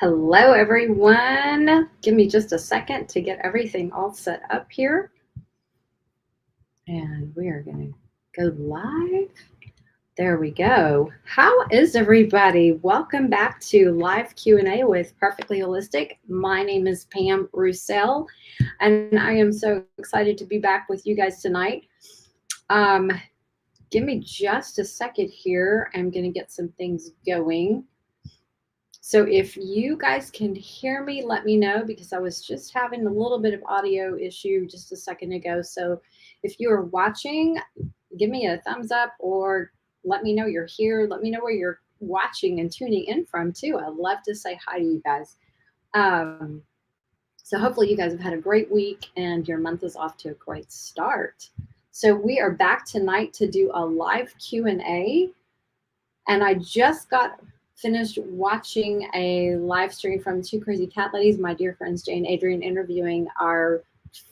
Hello, everyone. Give me just a second to get everything all set up here. And we are going to go live. There we go. How is everybody? Welcome back to live Q&A with Perfectly Holistic. My name is Pam Roussel, and I am so excited to be back with you guys tonight. Give me just a second here. I'm going to get some things going. So if you guys can hear me, let me know, because I was just having a little bit of audio issue just a second ago. So if you are watching, give me a thumbs up or let me know you're here. Let me know where you're watching and tuning in from too. I'd love to say hi to you guys. So hopefully you guys have had a great week and your month is off to a great start. So we are back tonight to do a live Q&A. And I just got finished watching a live stream from Two Crazy Cat Ladies, my dear friends Jay and Adrian, interviewing our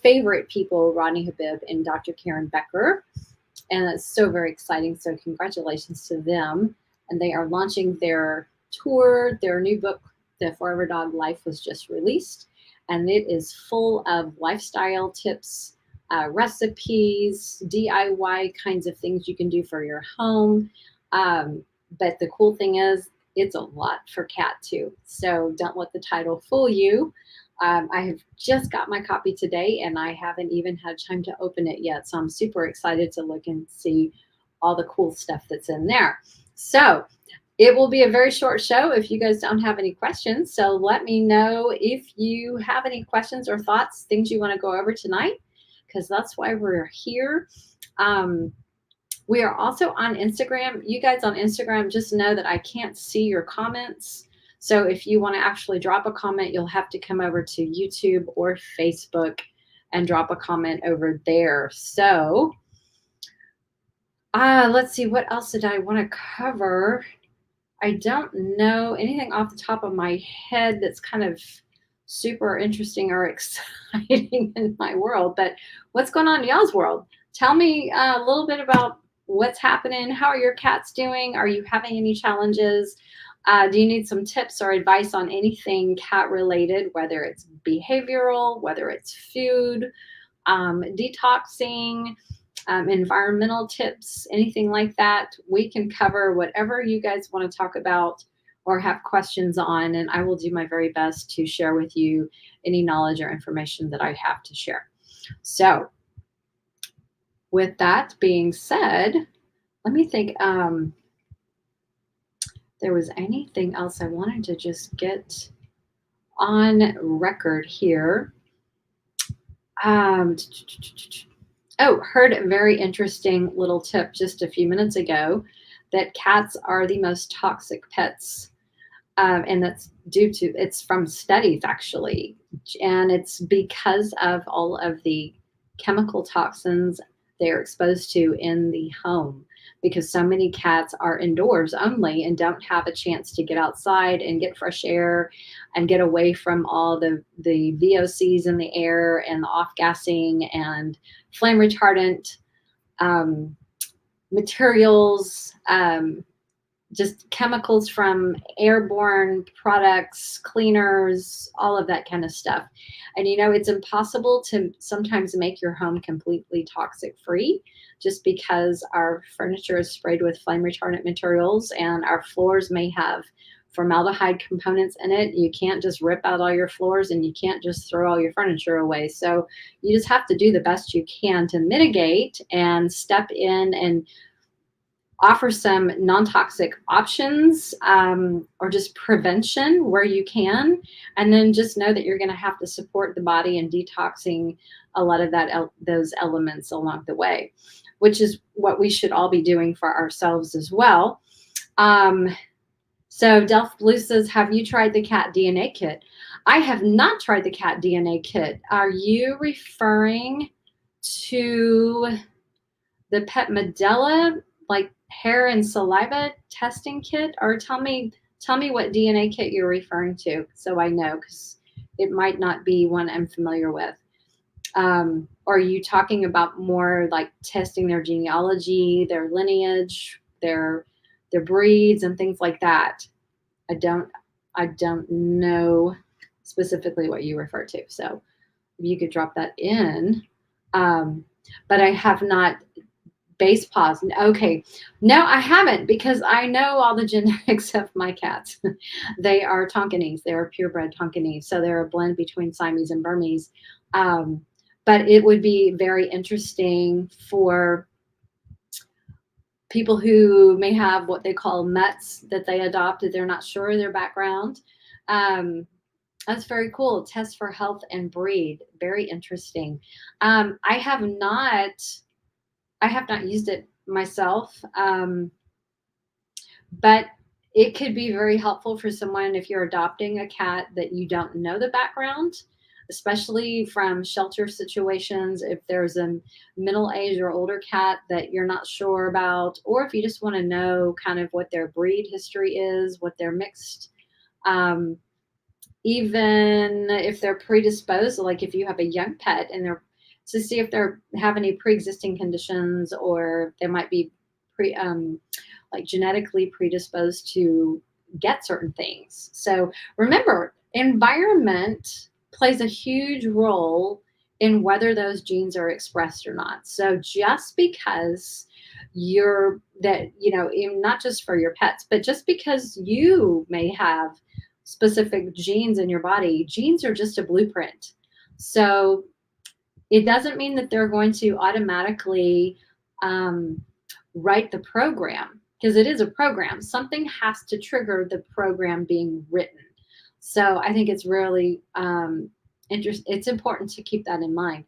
favorite people, Rodney Habib and Dr. Karen Becker. And it's so very exciting. So congratulations to them. And they are launching their tour. Their new book, The Forever Dog Life, was just released. And it is full of lifestyle tips, recipes, DIY kinds of things you can do for your home. But the cool thing is, it's a lot for cat too. So don't let the title fool you. I have just got my copy today and I haven't even had time to open it yet. So I'm super excited to look and see all the cool stuff that's in there. So it will be a very short show if you guys don't have any questions. So let me know if you have any questions or thoughts, things you want to go over tonight, because that's why we're here. We are also on Instagram. You guys on Instagram, just know that I can't see your comments. So if you want to actually drop a comment, you'll have to come over to YouTube or Facebook and drop a comment over there. So let's see, what else did I want to cover? I don't know anything off the top of my head that's kind of super interesting or exciting in my world, but what's going on in y'all's world? Tell me a little bit about what's happening. How are your cats doing? Are you having any challenges? Do you need some tips or advice on anything cat related, whether it's behavioral, whether it's food, detoxing, environmental tips, anything like that? We can cover whatever you guys want to talk about or have questions on, and I will do my very best to share with you any knowledge or information that I have to share. So with that being said, let me think. There was anything else I wanted to just get on record here. Heard a very interesting little tip just a few minutes ago that cats are the most toxic pets. And that's it's from studies actually. And it's because of all of the chemical toxins they're exposed to in the home, because so many cats are indoors only and don't have a chance to get outside and get fresh air and get away from all the VOCs in the air and the off-gassing and flame retardant materials, just chemicals from airborne products, cleaners, all of that kind of stuff. And it's impossible to sometimes make your home completely toxic free, just because our furniture is sprayed with flame retardant materials and our floors may have formaldehyde components in it. You can't just rip out all your floors and you can't just throw all your furniture away. So you just have to do the best you can to mitigate and step in and offer some non-toxic options, or just prevention where you can, and then just know that you're going to have to support the body in detoxing a lot of those elements along the way, which is what we should all be doing for ourselves as well. So Delph Blue says, have you tried the cat DNA kit? I have not tried the cat DNA kit. Are you referring to the Pet Medela, like hair and saliva testing kit? Or tell me what DNA kit you're referring to, so I know, because it might not be one I'm familiar with. Are you talking about more like testing their genealogy, their lineage, their breeds and things like that? I don't know specifically what you refer to. So if you could drop that in. But I have not base pause. Okay. No, I haven't because I know all the genetics of my cats. They are Tonkinese. They're purebred Tonkinese. So they're a blend between Siamese and Burmese. Um, but it would be very interesting for people who may have what they call mutts that they adopted. They're not sure of their background. That's very cool. Test for health and breed. Very interesting. I have not used it myself, but it could be very helpful for someone if you're adopting a cat that you don't know the background, especially from shelter situations. If there's a middle-aged or older cat that you're not sure about, or if you just want to know kind of what their breed history is, what they're mixed. Even if they're predisposed, like if you have a young pet and they're to see if they're have any pre-existing conditions or they might be like genetically predisposed to get certain things. So remember, environment plays a huge role in whether those genes are expressed or not. So just because you're that, not just for your pets, but just because you may have specific genes in your body, genes are just a blueprint. So it doesn't mean that they're going to automatically write the program, because it is a program. Something has to trigger the program being written. So I think it's really it's important to keep that in mind.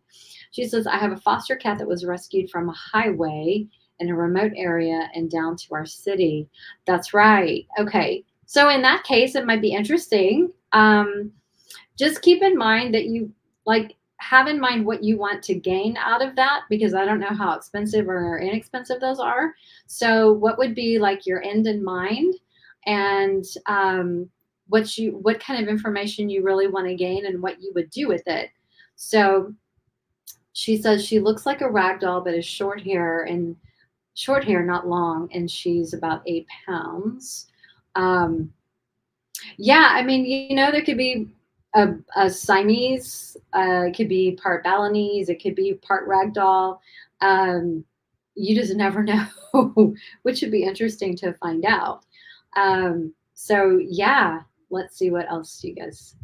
She says, I have a foster cat that was rescued from a highway in a remote area and down to our city. That's right. Okay. So in that case, it might be interesting. Just keep in mind that you have in mind what you want to gain out of that, because I don't know how expensive or inexpensive those are. So what would be like your end in mind, and what kind of information you really want to gain and what you would do with it. So she says she looks like a rag doll, but is short hair, not long, and she's about 8 pounds. Yeah, I mean, there could be a Siamese, it could be part Balinese, it could be part ragdoll. You just never know, which would be interesting to find out. So yeah, let's see what else you guys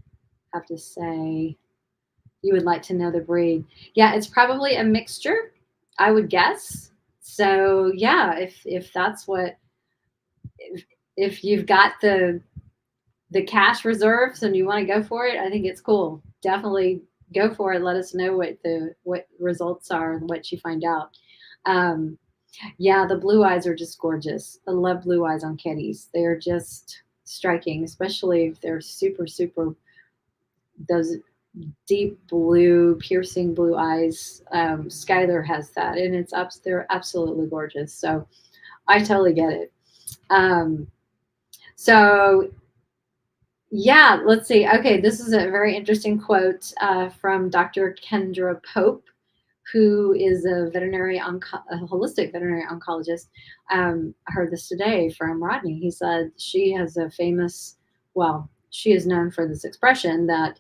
have to say. You would like to know the breed. Yeah, it's probably a mixture, I would guess. So yeah, if that's what, if you've got the cash reserves and you want to go for it, I think it's cool. Definitely go for it. Let us know what results are and what you find out. Yeah, the blue eyes are just gorgeous. I love blue eyes on kitties. They're just striking, especially if they're super, super, those deep blue, piercing blue eyes. Skylar has that, and they're absolutely gorgeous. So I totally get it. So yeah, let's see. Okay, this is a very interesting quote from Dr. Kendra Pope, who is a holistic veterinary oncologist. I heard this today from Rodney. He said she has she is known for this expression that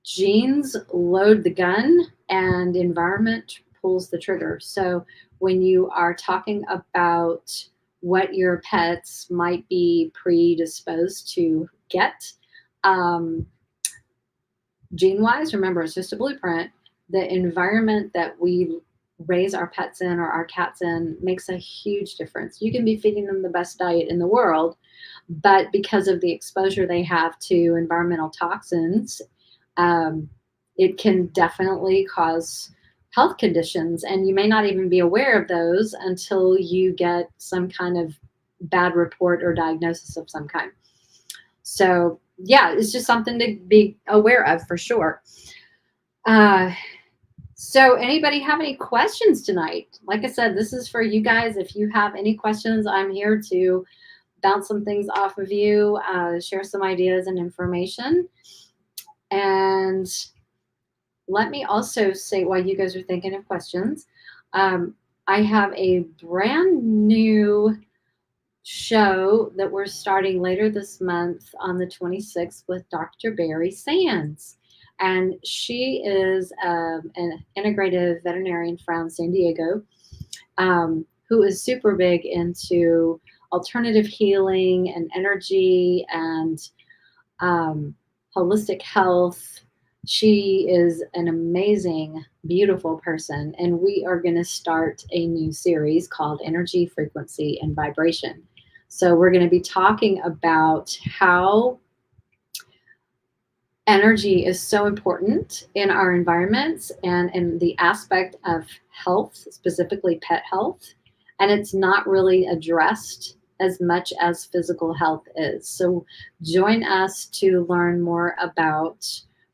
genes load the gun and environment pulls the trigger. So when you are talking about what your pets might be predisposed to get, gene-wise, remember, it's just a blueprint. The environment that we raise our pets in or our cats in makes a huge difference. You can be feeding them the best diet in the world, but because of the exposure they have to environmental toxins, it can definitely cause health conditions, and you may not even be aware of those until you get some kind of bad report or diagnosis of some kind. So yeah, it's just something to be aware of for sure. So anybody have any questions tonight? Like I said, this is for you guys. If you have any questions, I'm here to bounce some things off of you, share some ideas and information. And let me also say, while you guys are thinking of questions, I have a brand new show that we're starting later this month on the 26th with Dr. Barry Sands. And she is an integrative veterinarian from San Diego, who is super big into alternative healing and energy and um, holistic health. She is an amazing, beautiful person. And we are going to start a new series called Energy, Frequency, and Vibration. So we're going to be talking about how energy is so important in our environments and in the aspect of health, specifically pet health. And it's not really addressed as much as physical health is. So join us to learn more about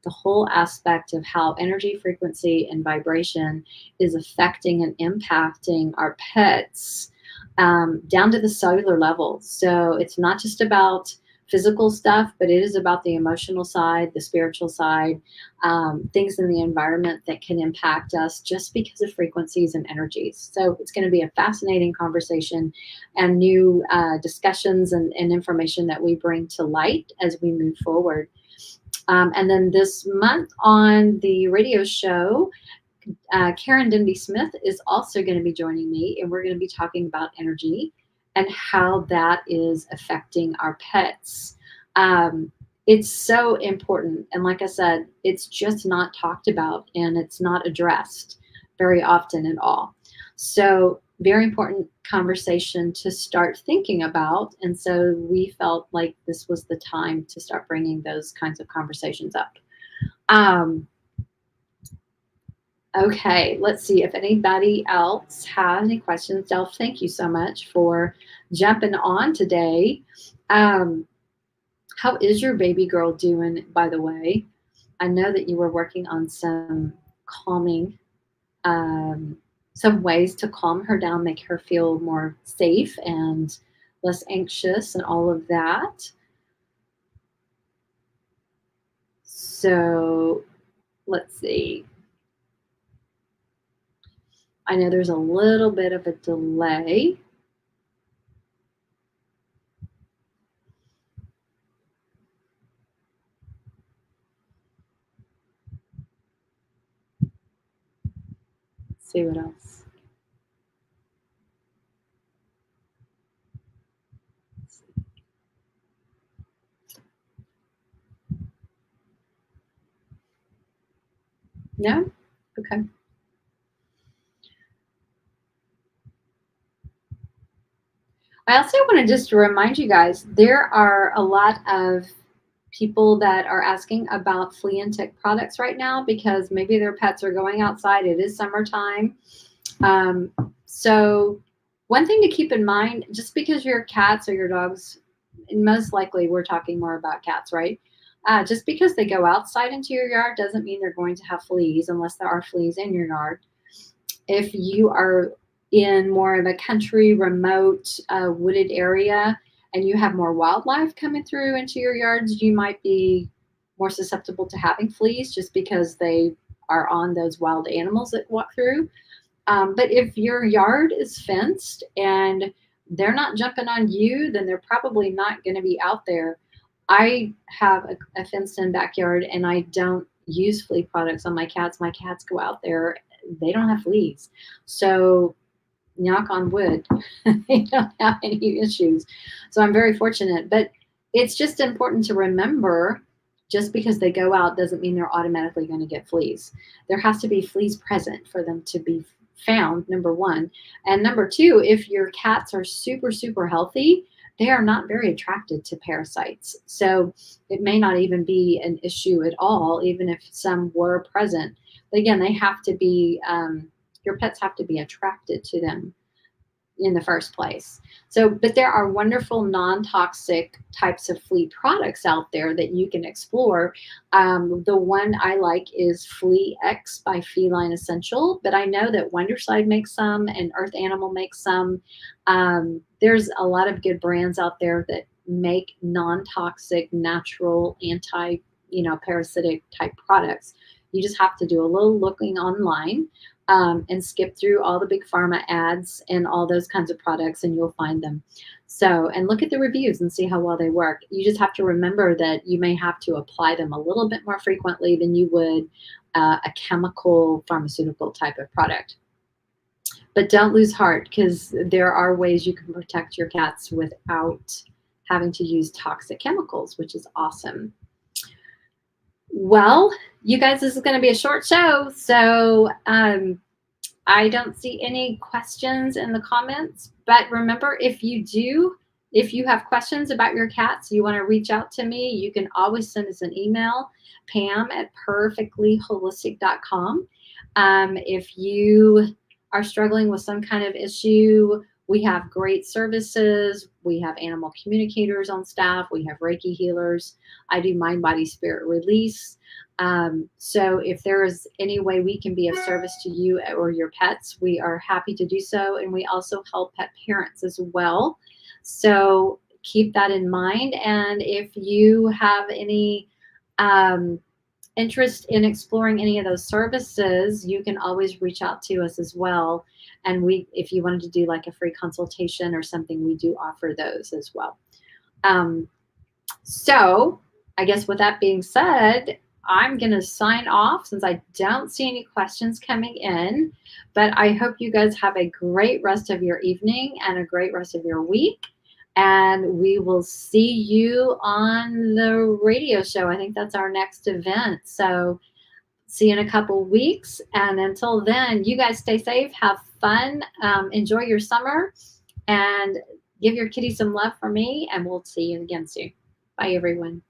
the whole aspect of how energy, frequency, and vibration is affecting and impacting our pets, down to the cellular level. So it's not just about physical stuff, but it is about the emotional side, the spiritual side, things in the environment that can impact us just because of frequencies and energies. So it's going to be a fascinating conversation and new discussions and information that we bring to light as we move forward. And then this month on the radio show, Karen Denby Smith is also going to be joining me, and we're going to be talking about energy and how that is affecting our pets. It's so important. And like I said, it's just not talked about and it's not addressed very often at all. So, very important conversation to start thinking about. And so, we felt like this was the time to start bringing those kinds of conversations up. Um, Okay, let's see if anybody else has any questions. Delph, thank you so much for jumping on today. Um, how is your baby girl doing, by the way? I know that you were working on some calming, um, some ways to calm her down, make her feel more safe and less anxious and all of that. So let's see. I know there's a little bit of a delay. Let's see what else. No? Okay. I also want to just remind you guys there are a lot of people that are asking about flea and tick products right now because maybe their pets are going outside. It is summertime. Um, so, one thing to keep in mind just because your cats or your dogs, and most likely we're talking more about cats, right? Just because they go outside into your yard doesn't mean they're going to have fleas unless there are fleas in your yard. If you are in more of a country, remote, wooded area, and you have more wildlife coming through into your yards, you might be more susceptible to having fleas just because they are on those wild animals that walk through. But if your yard is fenced and they're not jumping on you, then they're probably not going to be out there. I have a fenced in backyard and I don't use flea products on my cats. My cats go out there, they don't have fleas. So, knock on wood, they don't have any issues. So, I'm very fortunate. But it's just important to remember just because they go out doesn't mean they're automatically going to get fleas. There has to be fleas present for them to be found, number one. And number two, if your cats are super, super healthy, they are not very attracted to parasites. So it may not even be an issue at all, even if some were present. But again, they have to be, your pets have to be attracted to them in the first place. So, but there are wonderful non-toxic types of flea products out there that you can explore. The one I like is Flea X by Feline Essential, but I know that Wonderside makes some and Earth Animal makes some. There's a lot of good brands out there that make non-toxic, natural, parasitic type products. You just have to do a little looking online. and skip through all the big pharma ads and all those kinds of products, and you'll find them. So, and look at the reviews and see how well they work. You just have to remember that you may have to apply them a little bit more frequently than you would a chemical pharmaceutical type of product. But don't lose heart, because there are ways you can protect your cats without having to use toxic chemicals, which is awesome. Well, you guys, this is going to be a short show, so I don't see any questions in the comments. But remember, if you have questions about your cats, you want to reach out to me, you can always send us an email, pam@purrrfectlyholistic.com. If you are struggling with some kind of issue, we have great services. We have animal communicators on staff. We have Reiki healers. I do mind, body, spirit release. So if there is any way we can be of service to you or your pets, we are happy to do so. And we also help pet parents as well. So keep that in mind. And if you have any interest in exploring any of those services, you can always reach out to us as well. And if you wanted to do like a free consultation or something, we do offer those as well. So I guess with that being said, I'm going to sign off since I don't see any questions coming in. But I hope you guys have a great rest of your evening and a great rest of your week. And we will see you on the radio show. I think that's our next event. So see you in a couple weeks. And until then, you guys stay safe, have fun, enjoy your summer, and give your kitty some love from me. And we'll see you again soon. Bye, everyone.